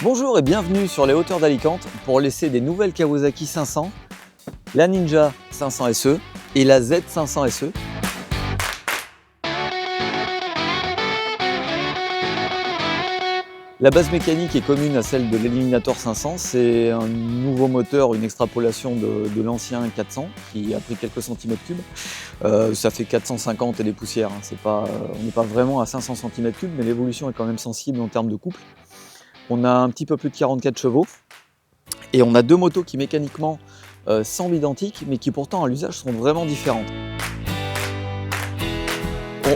Bonjour et bienvenue sur les hauteurs d'Alicante pour l'essai des nouvelles Kawasaki 500, la Ninja 500 SE et la Z500 SE. La base mécanique est commune à celle de l'Eliminator 500, c'est un nouveau moteur, une extrapolation de l'ancien 400 qui a pris quelques centimètres cubes. Ça fait 450 et des poussières, on n'est pas vraiment à 500 cm3, mais l'évolution est quand même sensible en termes de couple. On a un petit peu plus de 44 chevaux et on a deux motos qui mécaniquement semblent identiques mais qui pourtant à l'usage sont vraiment différentes.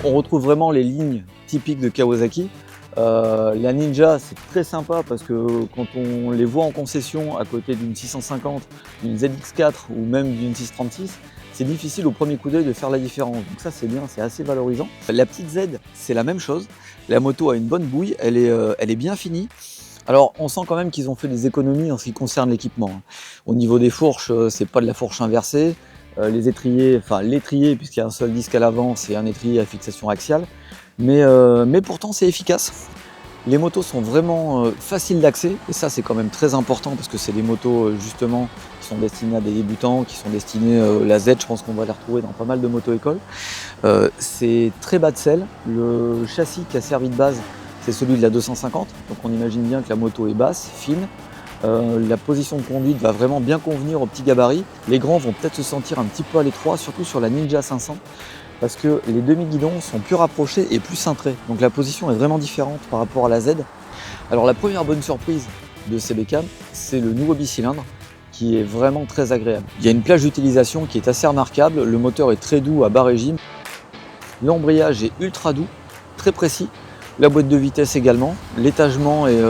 On retrouve vraiment les lignes typiques de Kawasaki. La Ninja c'est très sympa parce que quand on les voit en concession à côté d'une 650, d'une ZX4 ou même d'une 636, c'est difficile au premier coup d'œil de faire la différence. Donc ça c'est bien, c'est assez valorisant. La petite Z c'est la même chose. La moto a une bonne bouille, elle est bien finie. Alors on sent quand même qu'ils ont fait des économies en ce qui concerne l'équipement. Au niveau des fourches, c'est pas de la fourche inversée. Les étriers, enfin l'étrier puisqu'il y a un seul disque à l'avant, c'est un étrier à fixation axiale. Mais pourtant c'est efficace. Les motos sont vraiment faciles d'accès et ça c'est quand même très important parce que c'est des motos justement qui sont destinées à des débutants, qui sont destinées la Z, je pense qu'on va les retrouver dans pas mal de moto-écoles. C'est très bas de selle, le châssis qui a servi de base c'est celui de la 250, donc on imagine bien que la moto est basse, fine. La position de conduite va vraiment bien convenir aux petits gabarits. Les grands vont peut-être se sentir un petit peu à l'étroit, surtout sur la Ninja 500. Parce que les demi-guidons sont plus rapprochés et plus cintrés. Donc la position est vraiment différente par rapport à la Z. Alors la première bonne surprise de ces bécanes, c'est le nouveau bicylindre qui est vraiment très agréable. Il y a une plage d'utilisation qui est assez remarquable, le moteur est très doux à bas régime. L'embrayage est ultra doux, très précis. La boîte de vitesse également. L'étagement est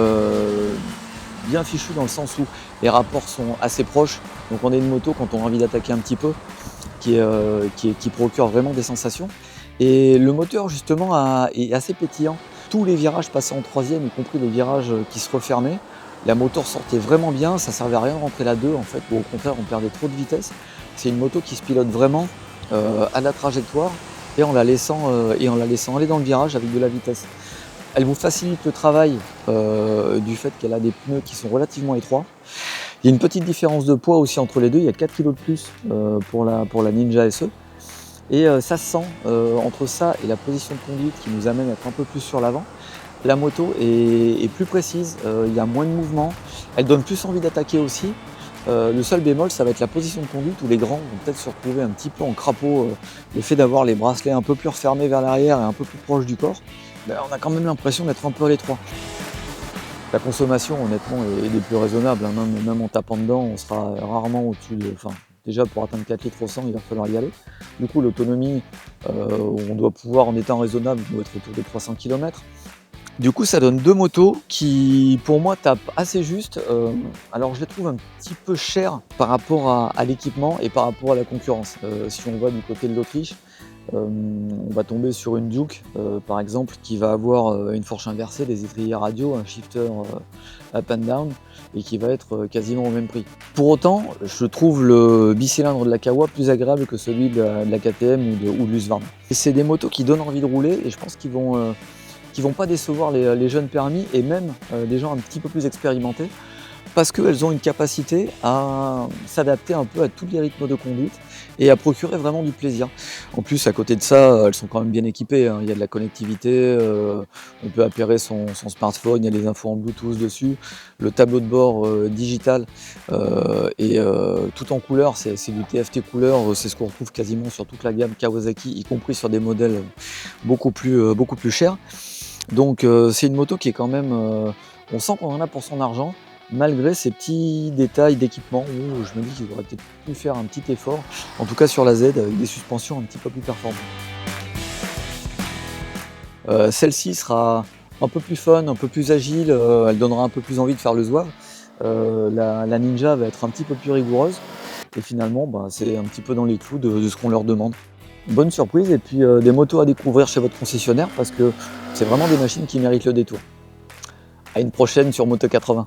bien fichu dans le sens où les rapports sont assez proches. Donc on a une moto quand on a envie d'attaquer un petit peu. Qui procure vraiment des sensations. Et le moteur justement est assez pétillant. Tous les virages passaient en troisième, y compris les virages qui se refermaient. La moto sortait vraiment bien, ça servait à rien de rentrer la 2 en fait, ou au contraire on perdait trop de vitesse. C'est une moto qui se pilote vraiment à la trajectoire et en la laissant aller dans le virage avec de la vitesse. Elle vous facilite le travail du fait qu'elle a des pneus qui sont relativement étroits. Il y a une petite différence de poids aussi entre les deux, il y a 4 kg de plus pour la Ninja SE. Et ça se sent entre ça et la position de conduite qui nous amène à être un peu plus sur l'avant. La moto est plus précise, il y a moins de mouvement, elle donne plus envie d'attaquer aussi. Le seul bémol, ça va être la position de conduite où les grands vont peut-être se retrouver un petit peu en crapaud. Le fait d'avoir les bracelets un peu plus refermés vers l'arrière et un peu plus proches du corps, on a quand même l'impression d'être un peu à l'étroit. La consommation, honnêtement, est des plus raisonnables. Même en tapant dedans, on sera rarement au-dessus de... Enfin, déjà, pour atteindre 4 litres au 100, il va falloir y aller. Du coup, l'autonomie, on doit pouvoir, en étant raisonnable, doit être autour de 300 km. Du coup, ça donne deux motos qui, pour moi, tapent assez juste. Alors, je les trouve un petit peu chères par rapport à l'équipement et par rapport à la concurrence. Si on va du côté de l'Autriche, on va tomber sur une Duke par exemple qui va avoir une fourche inversée, des étriers radio, un shifter up and down et qui va être quasiment au même prix. Pour autant, je trouve le bicylindre de la Kawa plus agréable que celui de la KTM ou de l'Husqvarna. C'est des motos qui donnent envie de rouler et je pense qu'ils vont pas décevoir les jeunes permis et même des gens un petit peu plus expérimentés parce qu'elles ont une capacité à s'adapter un peu à tous les rythmes de conduite et à procurer vraiment du plaisir. En plus, à côté de ça, elles sont quand même bien équipées, hein. Il y a de la connectivité, on peut appairer son smartphone, il y a des infos en Bluetooth dessus, le tableau de bord digital et tout en couleur, c'est du TFT couleur, c'est ce qu'on retrouve quasiment sur toute la gamme Kawasaki, y compris sur des modèles beaucoup plus chers. Donc c'est une moto qui est quand même, on sent qu'on en a pour son argent, malgré ces petits détails d'équipement où je me dis qu'ils auraient peut-être pu faire un petit effort, en tout cas sur la Z, avec des suspensions un petit peu plus performantes. Celle-ci sera un peu plus fun, un peu plus agile, elle donnera un peu plus envie de faire le zouave. La Ninja va être un petit peu plus rigoureuse et finalement c'est un petit peu dans les clous de ce qu'on leur demande. Bonne surprise et puis des motos à découvrir chez votre concessionnaire parce que c'est vraiment des machines qui méritent le détour. À une prochaine sur Moto 80.